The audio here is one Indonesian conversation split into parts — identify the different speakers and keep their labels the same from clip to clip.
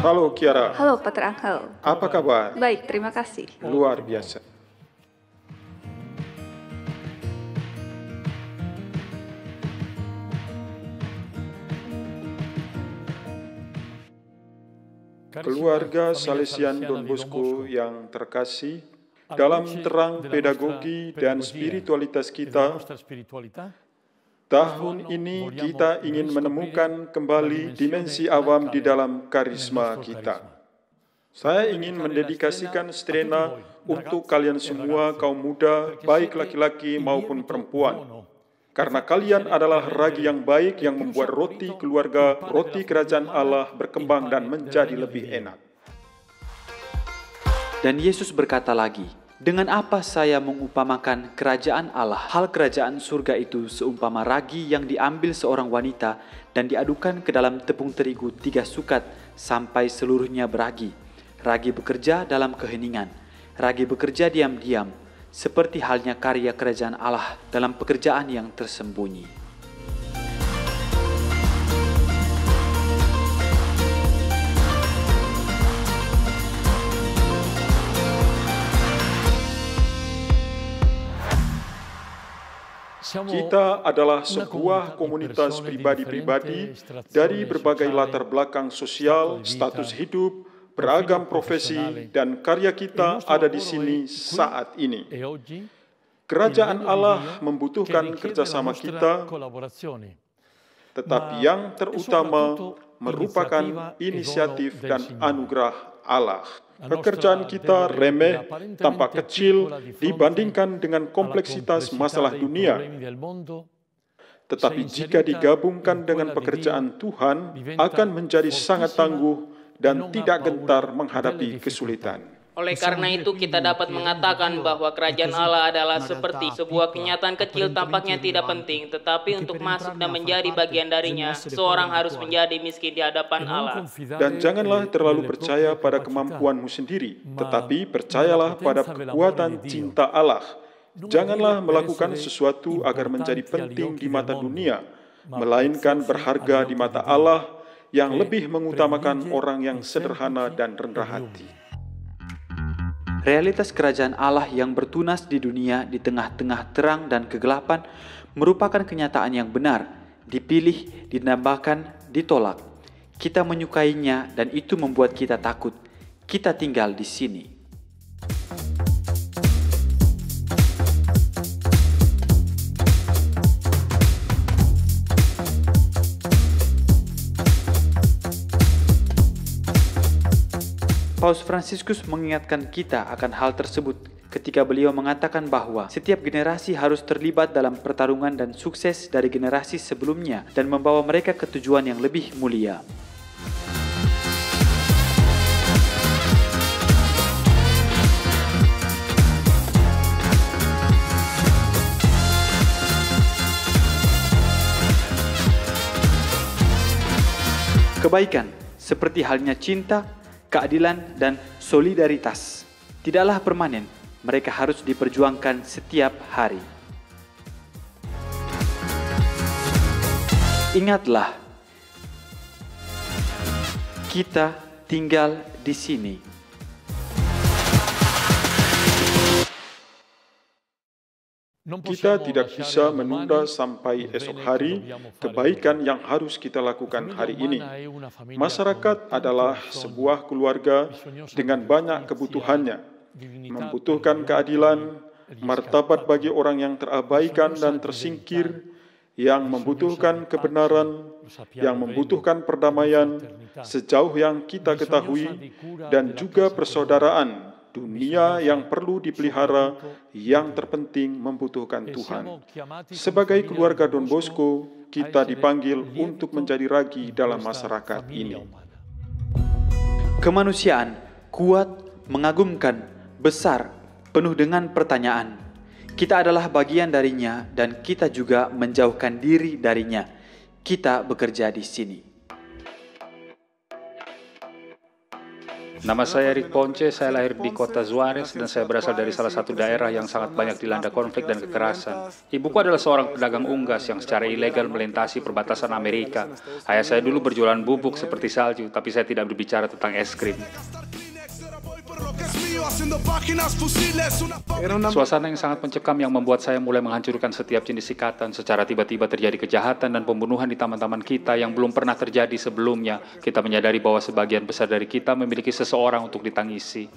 Speaker 1: Halo Kiara.
Speaker 2: Halo Pater Angel.
Speaker 1: Apa kabar?
Speaker 2: Baik, terima kasih.
Speaker 1: Luar biasa. Keluarga Salesian Don Bosco yang terkasih, dalam terang pedagogi dan spiritualitas kita, tahun ini kita ingin menemukan kembali dimensi awam di dalam karisma kita. Saya ingin mendedikasikan Strena untuk kalian semua kaum muda, baik laki-laki maupun perempuan. Karena kalian adalah ragi yang baik yang membuat roti keluarga, roti kerajaan Allah berkembang dan menjadi lebih enak.
Speaker 3: Dan Yesus berkata lagi, dengan apa saya mengumpamakan kerajaan Allah? Hal kerajaan surga itu seumpama ragi yang diambil seorang wanita dan diadukan ke dalam tepung terigu 3 sukat sampai seluruhnya beragi. Ragi bekerja dalam keheningan, ragi bekerja diam-diam, seperti halnya karya kerajaan Allah dalam pekerjaan yang tersembunyi.
Speaker 1: Kita adalah sebuah komunitas pribadi-pribadi dari berbagai latar belakang sosial, status hidup, beragam profesi, dan karya kita ada di sini saat ini. Kerajaan Allah membutuhkan kerjasama kita, tetapi yang terutama merupakan inisiatif dan anugerah Allah. Pekerjaan kita remeh, tampak kecil dibandingkan dengan kompleksitas masalah dunia. Tetapi jika digabungkan dengan pekerjaan Tuhan, akan menjadi sangat tangguh dan tidak gentar menghadapi kesulitan.
Speaker 4: Oleh karena itu kita dapat mengatakan bahwa kerajaan Allah adalah seperti sebuah kenyataan kecil tampaknya tidak penting, tetapi untuk masuk dan menjadi bagian darinya, seorang harus menjadi miskin di hadapan Allah.
Speaker 1: Dan janganlah terlalu percaya pada kemampuanmu sendiri, tetapi percayalah pada kekuatan cinta Allah. Janganlah melakukan sesuatu agar menjadi penting di mata dunia, melainkan berharga di mata Allah yang lebih mengutamakan orang yang sederhana dan rendah hati.
Speaker 3: Realitas kerajaan Allah yang bertunas di dunia di tengah-tengah terang dan kegelapan merupakan kenyataan yang benar, dipilih, dinambakan, ditolak. Kita menyukainya dan itu membuat kita takut. Kita tinggal di sini. Paus Fransiskus mengingatkan kita akan hal tersebut ketika beliau mengatakan bahwa setiap generasi harus terlibat dalam pertarungan dan sukses dari generasi sebelumnya dan membawa mereka ke tujuan yang lebih mulia. Kebaikan, seperti halnya cinta, keadilan, dan solidaritas, tidaklah permanen, mereka harus diperjuangkan setiap hari. Ingatlah, kita tinggal di sini.
Speaker 1: Kita tidak bisa menunda sampai esok hari kebaikan yang harus kita lakukan hari ini. Masyarakat adalah sebuah keluarga dengan banyak kebutuhannya, membutuhkan keadilan, martabat bagi orang yang terabaikan dan tersingkir, yang membutuhkan kebenaran, yang membutuhkan perdamaian sejauh yang kita ketahui, dan juga persaudaraan. Dunia yang perlu dipelihara, yang terpenting membutuhkan Tuhan. Sebagai keluarga Don Bosco, kita dipanggil untuk menjadi ragi dalam masyarakat ini.
Speaker 3: Kemanusiaan kuat, mengagumkan, besar, penuh dengan pertanyaan. Kita adalah bagian darinya dan kita juga menjauhkan diri darinya. Kita bekerja di sini.
Speaker 2: Nama saya Rick Ponce, saya lahir di kota Juarez dan saya berasal dari salah satu daerah yang sangat banyak dilanda konflik dan kekerasan. Ibuku adalah seorang pedagang unggas yang secara ilegal melintasi perbatasan Amerika. Ayah saya dulu berjualan bubuk seperti salju, tapi saya tidak berbicara tentang es krim. Suasana yang sangat mencekam yang membuat saya mulai menghancurkan setiap jenis ikatan. Secara tiba-tiba terjadi kejahatan dan pembunuhan di taman-taman kita yang belum pernah terjadi sebelumnya. Kita menyadari bahwa sebagian besar dari kita memiliki seseorang untuk ditangisi.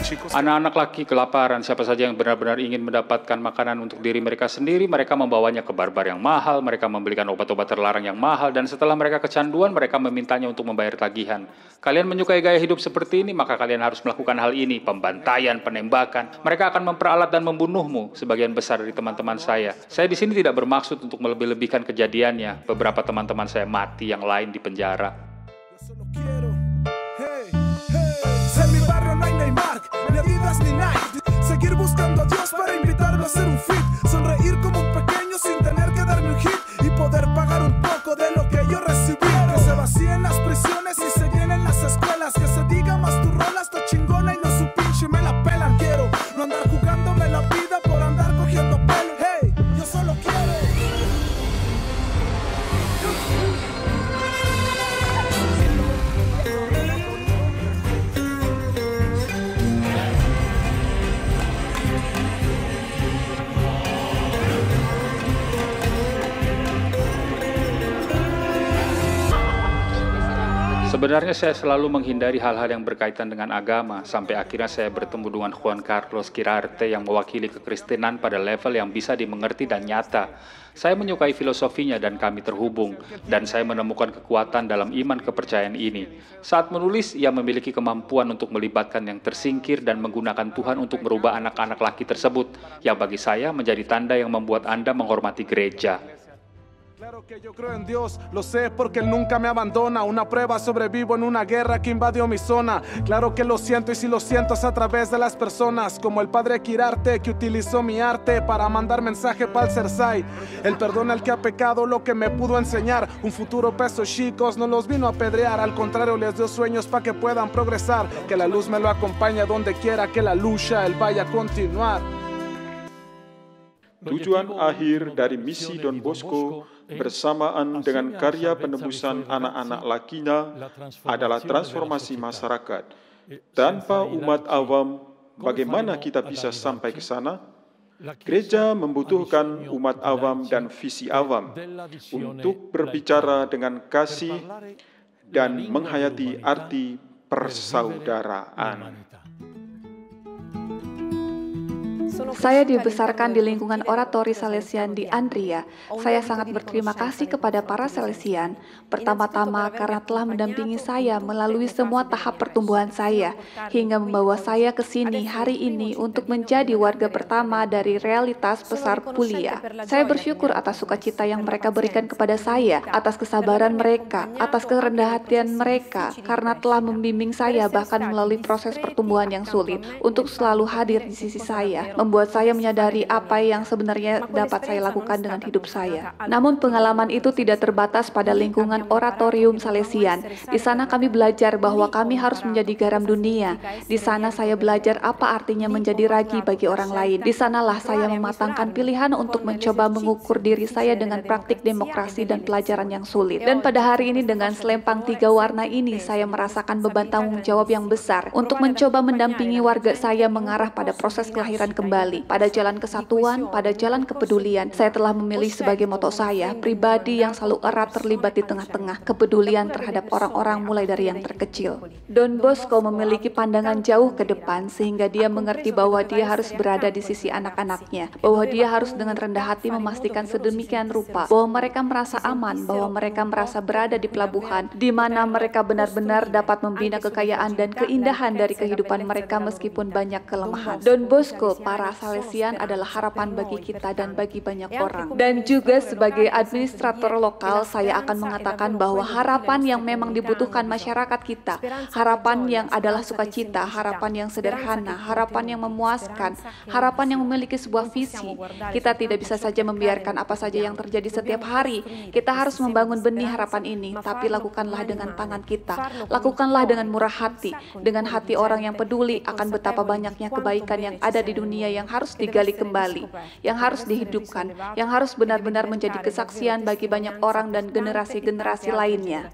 Speaker 2: Anak-anak laki kelaparan, siapa saja yang benar-benar ingin mendapatkan makanan untuk diri mereka sendiri, mereka membawanya ke barbar yang mahal, mereka membelikan obat-obat terlarang yang mahal, dan setelah mereka kecanduan, mereka memintanya untuk membayar tagihan. Kalian menyukai gaya hidup seperti ini, maka kalian harus melakukan hal ini, pembantaian, penembakan. Mereka akan memperalat dan membunuhmu, sebagian besar dari teman-teman saya. Saya di sini tidak bermaksud untuk melebih-lebihkan kejadiannya. Beberapa teman-teman saya mati, yang lain di penjara.
Speaker 5: Ni Adidas ni Nike, seguir buscando a Dios para invitarme a hacer un fit, sonreír como un pequeño sin tener que darme un hit y poder pagar un poco de lo que yo recibí, que se vacíen las prisiones y se llenen las escuelas, que se diga más tu rola está chingona y no su pinche me la pelan. Quiero no andar jugándome la vida por andar cogiendo pelo. Hey, yo solo quiero.
Speaker 2: Sebenarnya saya selalu menghindari hal-hal yang berkaitan dengan agama, sampai akhirnya saya bertemu dengan Juan Carlos Quirarte yang mewakili kekristenan pada level yang bisa dimengerti dan nyata. Saya menyukai filosofinya dan kami terhubung, dan saya menemukan kekuatan dalam iman kepercayaan ini. Saat menulis, ia memiliki kemampuan untuk melibatkan yang tersingkir dan menggunakan Tuhan untuk merubah anak-anak laki tersebut, yang bagi saya menjadi tanda yang membuat Anda menghormati gereja.
Speaker 5: Claro que yo creo en Dios, lo sé porque Él nunca me abandona. Una prueba, sobrevivo en una guerra que invadió mi zona. Claro que lo siento y si lo siento es a través de las personas, como el padre Quirarte que utilizó mi arte para mandar mensaje para el Cersei. Él perdona al que ha pecado, lo que me pudo enseñar. Un futuro pesos chicos, no los vino a apedrear, al contrario les dio sueños para que puedan progresar. Que la luz me lo acompañe donde quiera que la lucha Él vaya a continuar.
Speaker 1: Tujuan akhir dari misi Don Bosco bersamaan dengan karya penebusan anak-anak lakinya adalah transformasi masyarakat. Tanpa umat awam, bagaimana kita bisa sampai ke sana? Gereja membutuhkan umat awam dan visi awam untuk berbicara dengan kasih dan menghayati arti persaudaraan.
Speaker 6: Saya dibesarkan di lingkungan oratori Salesian di Andria. Saya sangat berterima kasih kepada para Salesian. Pertama-tama karena telah mendampingi saya melalui semua tahap pertumbuhan saya, hingga membawa saya ke sini hari ini untuk menjadi warga pertama dari realitas besar Puglia. Saya bersyukur atas sukacita yang mereka berikan kepada saya, atas kesabaran mereka, atas kerendahan hatian mereka, karena telah membimbing saya bahkan melalui proses pertumbuhan yang sulit untuk selalu hadir di sisi saya, membuat saya menyadari apa yang sebenarnya dapat saya lakukan dengan hidup saya. Namun pengalaman itu tidak terbatas pada lingkungan oratorium Salesian. Di sana kami belajar bahwa kami harus menjadi garam dunia. Di sana saya belajar apa artinya menjadi ragi bagi orang lain. Di sanalah saya mematangkan pilihan untuk mencoba mengukur diri saya dengan praktik demokrasi dan pelajaran yang sulit. Dan pada hari ini dengan selempang 3 warna ini, saya merasakan beban tanggung jawab yang besar untuk mencoba mendampingi warga saya mengarah pada proses kelahiran kembali, pada jalan kesatuan, pada jalan kepedulian. Saya telah memilih sebagai moto saya, pribadi yang selalu erat terlibat di tengah-tengah, kepedulian terhadap orang-orang mulai dari yang terkecil. Don Bosco memiliki pandangan jauh ke depan sehingga dia mengerti bahwa dia harus berada di sisi anak-anaknya, bahwa dia harus dengan rendah hati memastikan sedemikian rupa bahwa mereka merasa aman, bahwa mereka merasa berada di pelabuhan, di mana mereka benar-benar dapat membina kekayaan dan keindahan dari kehidupan mereka meskipun banyak kelemahan. Don Bosco, para para Salesian adalah harapan bagi kita dan bagi banyak orang. Dan juga sebagai administrator lokal, saya akan mengatakan bahwa harapan yang memang dibutuhkan masyarakat kita, harapan yang adalah sukacita, harapan yang sederhana, harapan yang memuaskan, harapan yang memiliki sebuah visi. Kita tidak bisa saja membiarkan apa saja yang terjadi setiap hari. Kita harus membangun benih harapan ini, tapi lakukanlah dengan tangan kita. Lakukanlah dengan murah hati, dengan hati orang yang peduli akan betapa banyaknya kebaikan yang ada di dunia yang harus digali kembali, yang harus dihidupkan, yang harus benar-benar menjadi kesaksian bagi banyak orang dan generasi-generasi lainnya.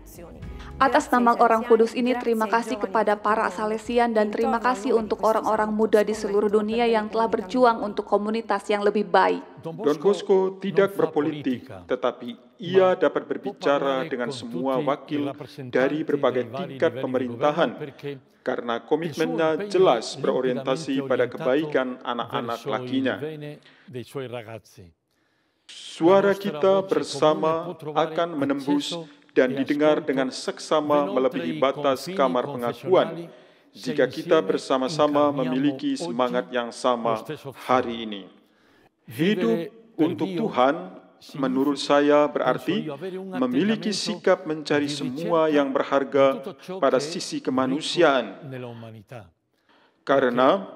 Speaker 6: Atas nama Orang Kudus ini, terima kasih kepada para Salesian dan terima kasih untuk orang-orang muda di seluruh dunia yang telah berjuang untuk komunitas yang lebih baik.
Speaker 1: Don Bosco tidak berpolitik, tetapi ia dapat berbicara dengan semua wakil dari berbagai tingkat pemerintahan, karena komitmennya jelas berorientasi pada kebaikan anak-anak lakinya. Suara kita bersama akan menembus dan didengar dengan seksama melebihi batas kamar pengakuan jika kita bersama-sama memiliki semangat yang sama hari ini. Hidup untuk Tuhan menurut saya berarti memiliki sikap mencari semua yang berharga pada sisi kemanusiaan. Karena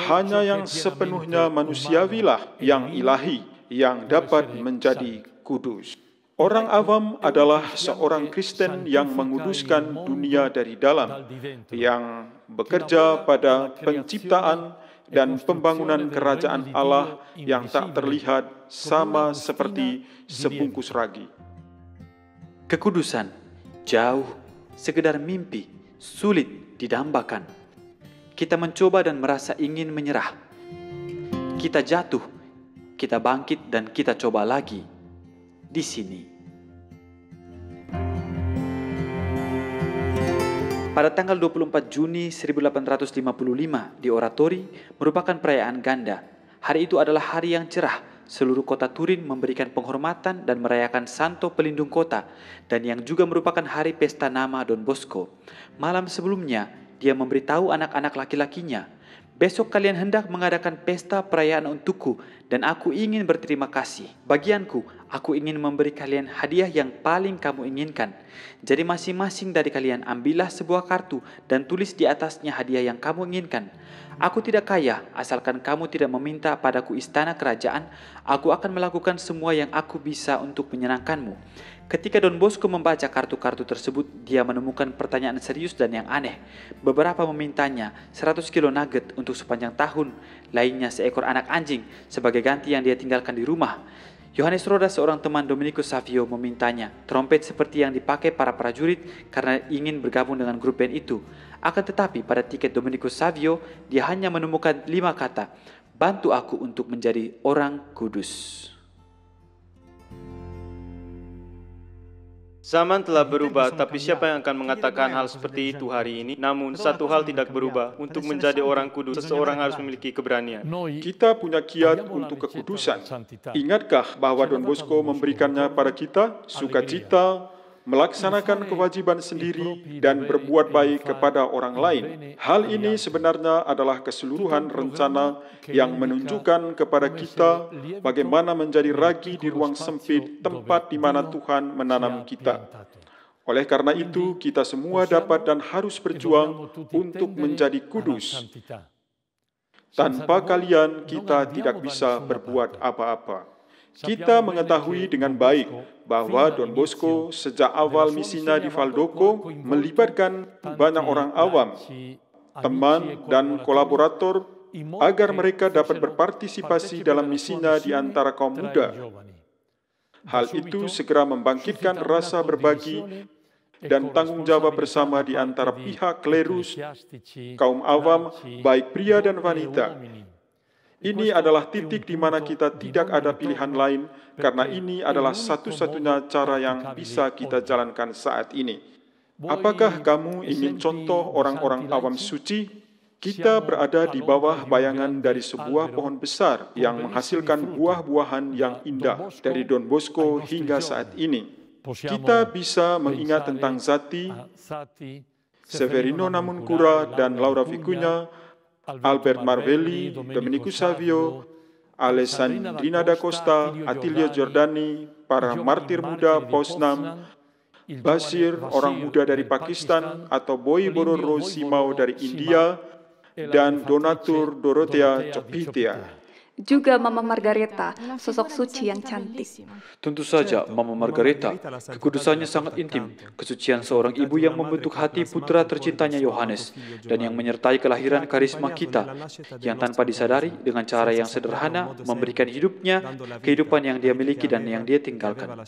Speaker 1: hanya yang sepenuhnya manusiawilah yang ilahi, yang dapat menjadi kudus. Orang awam adalah seorang Kristen yang menguduskan dunia dari dalam, yang bekerja pada penciptaan dan pembangunan kerajaan Allah yang tak terlihat sama seperti sebungkus ragi.
Speaker 3: Kekudusan jauh, sekedar mimpi, sulit didambakan. Kita mencoba dan merasa ingin menyerah. Kita jatuh, kita bangkit dan kita coba lagi. Di sini. Pada tanggal 24 Juni 1855 di Oratori merupakan perayaan ganda. Hari itu adalah hari yang cerah. Seluruh kota Turin memberikan penghormatan dan merayakan Santo Pelindung Kota, dan yang juga merupakan hari pesta nama Don Bosco. Malam sebelumnya, dia memberitahu anak-anak laki-lakinya, "Besok kalian hendak mengadakan pesta perayaan untukku, dan aku ingin berterima kasih. Bagianku, aku ingin memberi kalian hadiah yang paling kamu inginkan. Jadi masing-masing dari kalian ambillah sebuah kartu dan tulis di atasnya hadiah yang kamu inginkan. Aku tidak kaya, asalkan kamu tidak meminta padaku istana kerajaan, aku akan melakukan semua yang aku bisa untuk menyenangkanmu." Ketika Don Bosco membaca kartu-kartu tersebut, dia menemukan pertanyaan serius dan yang aneh. Beberapa memintanya 100 kilo nugget untuk sepanjang tahun, lainnya seekor anak anjing sebagai ganti yang dia tinggalkan di rumah. Johannes Rodas, seorang teman Dominikus Savio, memintanya trompet seperti yang dipakai para prajurit karena ingin bergabung dengan grup band itu. Akan tetapi pada tiket Dominikus Savio, dia hanya menemukan 5 kata, "Bantu aku untuk menjadi orang kudus."
Speaker 7: Zaman telah berubah, tapi siapa yang akan mengatakan hal seperti itu hari ini? Namun, satu hal tidak berubah. Untuk menjadi orang kudus, seseorang harus memiliki keberanian.
Speaker 1: Kita punya kiat untuk kekudusan. Ingatkah bahwa Don Bosco memberikannya pada kita? Sukacita, melaksanakan kewajiban sendiri, dan berbuat baik kepada orang lain. Hal ini sebenarnya adalah keseluruhan rencana yang menunjukkan kepada kita bagaimana menjadi ragi di ruang sempit tempat di mana Tuhan menanam kita. Oleh karena itu, kita semua dapat dan harus berjuang untuk menjadi kudus. Tanpa kalian, kita tidak bisa berbuat apa-apa. Kita mengetahui dengan baik bahwa Don Bosco sejak awal misinya di Valdocco melibatkan banyak orang awam, teman dan kolaborator agar mereka dapat berpartisipasi dalam misinya di antara kaum muda. Hal itu segera membangkitkan rasa berbagi dan tanggung jawab bersama di antara pihak klerus, kaum awam, baik pria dan wanita. Ini adalah titik di mana kita tidak ada pilihan lain, karena ini adalah satu-satunya cara yang bisa kita jalankan saat ini. Apakah kamu ingin contoh orang-orang awam suci? Kita berada di bawah bayangan dari sebuah pohon besar yang menghasilkan buah-buahan yang indah dari Don Bosco hingga saat ini. Kita bisa mengingat tentang Zati, Severino Namuncura, dan Laura Vicuña, Albert Marvelli, Domenico Savio, Alessandrina da Costa, Attilio Giordani, para martir muda Poznan, Bashir, orang muda dari Pakistan, atau Boy Bororo Simao dari India, dan Donatur Dorothea Chopitia.
Speaker 6: Juga Mama Margareta, sosok suci yang cantik.
Speaker 3: Tentu saja Mama Margareta, kekudusannya sangat intim, kesucian seorang ibu yang membentuk hati putra tercintanya Yohanes, dan yang menyertai kelahiran karisma kita, yang tanpa disadari dengan cara yang sederhana memberikan hidupnya, kehidupan yang dia miliki dan yang dia tinggalkan.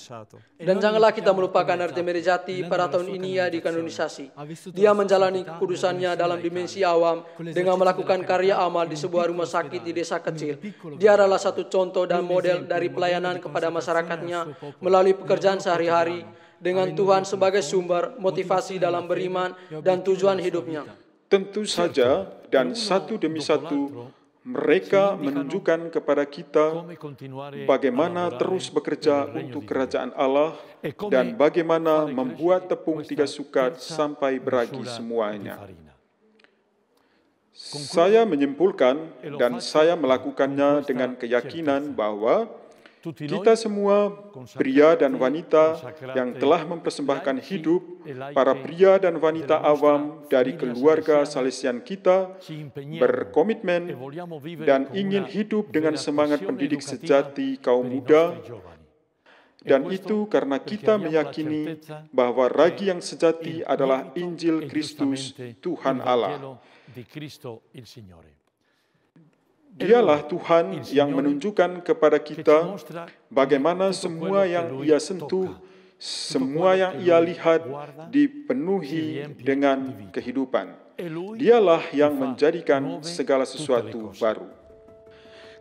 Speaker 8: Dan janganlah kita melupakan Artemide Jati pada tahun ini ia dikanonisasi. Dia menjalani kekudusannya dalam dimensi awam dengan melakukan karya amal di sebuah rumah sakit di desa kecil. Dia adalah satu contoh dan model dari pelayanan kepada masyarakatnya melalui pekerjaan sehari-hari dengan Tuhan sebagai sumber motivasi dalam beriman dan tujuan hidupnya.
Speaker 1: Tentu saja, dan satu demi satu, mereka menunjukkan kepada kita bagaimana terus bekerja untuk kerajaan Allah dan bagaimana membuat tepung 3 sukat sampai beragi semuanya. Saya menyimpulkan dan saya melakukannya dengan keyakinan bahwa kita semua, pria dan wanita yang telah mempersembahkan hidup, para pria dan wanita awam dari keluarga Salesian kita, berkomitmen dan ingin hidup dengan semangat pendidik sejati kaum muda, dan itu karena kita meyakini bahwa ragi yang sejati adalah Injil Kristus, Tuhan Allah. Dialah Tuhan yang menunjukkan kepada kita bagaimana semua yang Ia sentuh, semua yang Ia lihat dipenuhi dengan kehidupan. Dialah yang menjadikan segala sesuatu baru.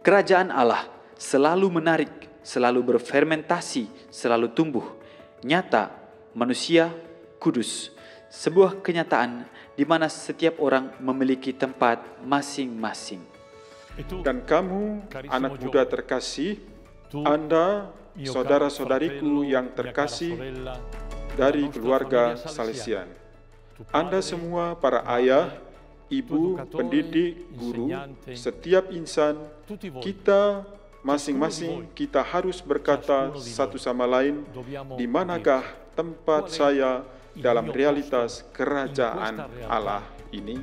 Speaker 3: Kerajaan Allah selalu menarik, selalu berfermentasi, selalu tumbuh, nyata, manusia, kudus. Sebuah kenyataan di mana setiap orang memiliki tempat masing-masing.
Speaker 1: Dan kamu, anak muda terkasih, Anda, saudara-saudariku yang terkasih dari keluarga Salesian. Anda semua para ayah, ibu, pendidik, guru, setiap insan, kita masing-masing kita harus berkata satu sama lain, di manakah tempat saya dalam realitas kerajaan Allah ini?